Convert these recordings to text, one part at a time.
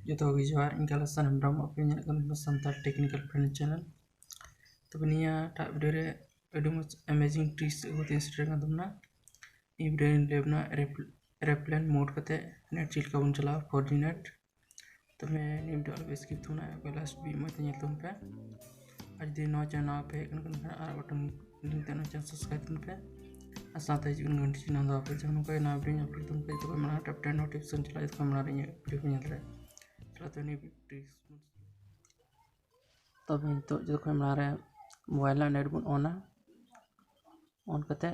Jito gi johar ingkala san bram opinion kan santal technical friend channel to niya ta video re amazing tricks ko instruct kan tumna E video lebna airplane mode kate net chill ka un chala 4G net तो मैं नी video always skip थुना है last भी मैं तन्य तुम पे आज दिन नौ चैनल पे kan आर बटन link तनो चैनल subscribe तुम पे साथ ही जिन घंटी चिन्ह दो पे जहाँ को ना अपडेट अपडेट तुम पे तो मैं टैप 10 नोटिफिकेशन चला इसको मैं रही वीडियो पे चल रहा है चला तो नहीं ट्रिक्स तब तो जो को मैं रहा मोबाइल ना नेट बन ऑन करते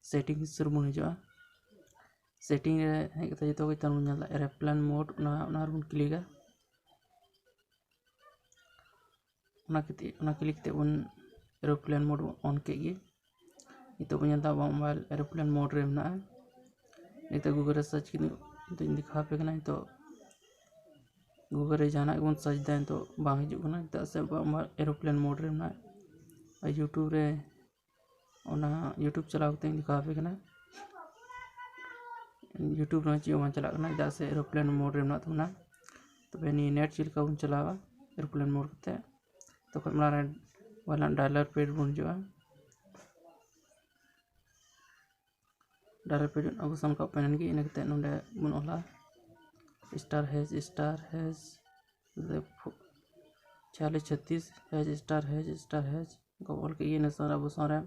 सेटिंग शुरू बन हिजुआ सेटिंग रे हे कते जो को तन nyala एयरप्लेन मोड ना बन क्लिक क्लिक ते बन एरोप्लेन मोड ऑन के गी itu punya mobile airplane mode re mena itu google re search kini itu दिखा पे kana itu google re jana gon search da itu bang hiju kana itu se airplane mode re mena youtube re ona youtube चलाओ ते दिखा पे kana youtube no चियो मान चला kana itu se airplane mode re mena तुमना तो Beni net chill का उन चलावा एरोप्लेन मोड करते तो कोई मरा वाला डायलर पेड बन जो डायलर पेड अब सम का पेन की इन कते नोंडे बन ओला स्टार हैज 4636 हैज स्टार हैज को ऑल के ये नसरा अब सारा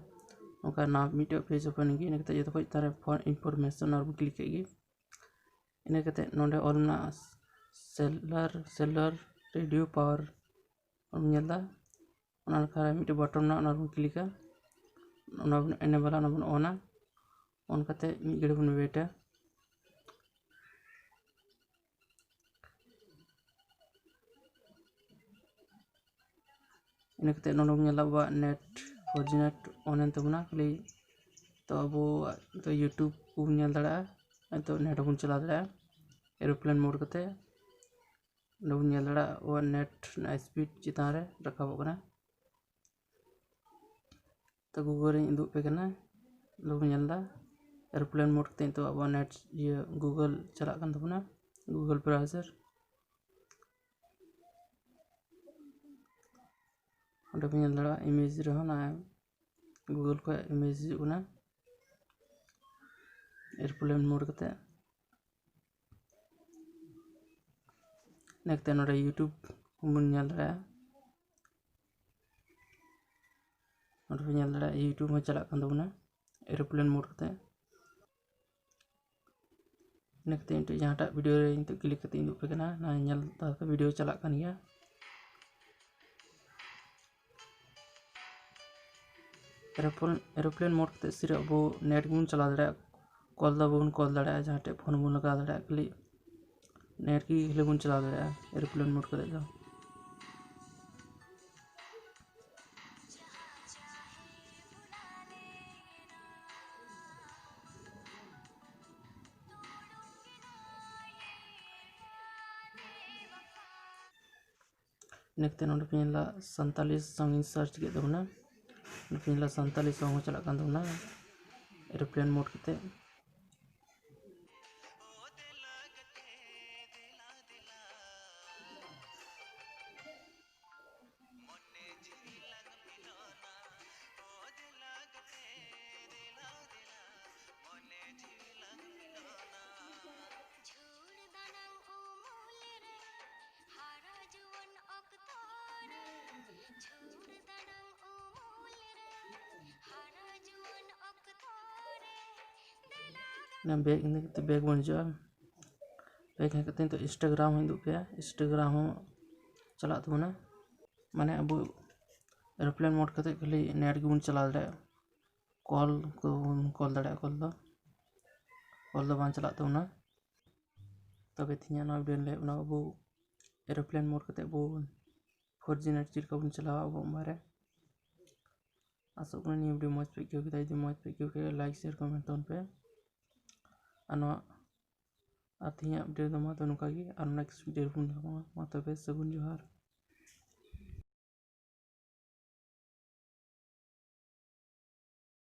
ओका नाम मीटे पेज ओपन की इन कते जो कोई तारे फोन इंफॉर्मेशन और क्लिक की इन कते नोंडे ऑल ना सेलर रेडियो पावर और nyala ona kara mite button na ona klika ona enable na bun ona on kate mi gede bun weta ina kate nono nyala ba net 4G net on en tabuna kali to abu to youtube bu nyal dara to net bun chala dara airplane mode kate नबुन nyala वो net ना speed चितान रे रखा होगा तो Google Indu पे करना नबुन nyala aeroplane mode करते तो अब नेट ये गूगल चला कर तो ना गूगल ब्राउज़र नबुन nyala इमेज रहो ना गूगल को इमेज उना एरोप्लेन मोड करते नेक्स्ट नोडे यूट्यूब बन nyal रहा नोडे बन nyal रहा यूट्यूब में चला कर ना एरोप्लेन मोड करते नेक्स्ट इंटू जहाँ टा वीडियो रे इंटू क्लिक करते इंटू पे करना ना nyal ता वीडियो चला कर निया एरोप्लेन मोड करते सिर्फ वो नेट बन चला दे रहा कॉल दा बन कॉल दे रहा जहाँ टे फोन बन लगा दे रहा खाली नेट की हिले बन चला दे रहा एरोप्लेन मोड कर देगा नेक्स्ट नोट पिनला संथाली सॉन्ग सर्च के दो ना पिनला संथाली सॉन्ग चला कर दो ना एरोप्लेन मोड करते ना बैग इन तो बैग बन जाए बैग है कहते हैं तो इंस्टाग्राम हिंदू पे इंस्टाग्राम चला तो ना माने अब एरोप्लेन मोड करते खाली नेट की बन चला दे कॉल दे कॉल दो बान चला तो ना तबे थिया ना वीडियो ले ना अब एरोप्लेन मोड करते वो 4G नेट चिल का बन चला अब हमारे आसो नी वीडियो मौज पे क्यों लाइक शेयर कमेंट तो पे ano artinya update ma to nuka gi ar next video pun ma to be sagun johar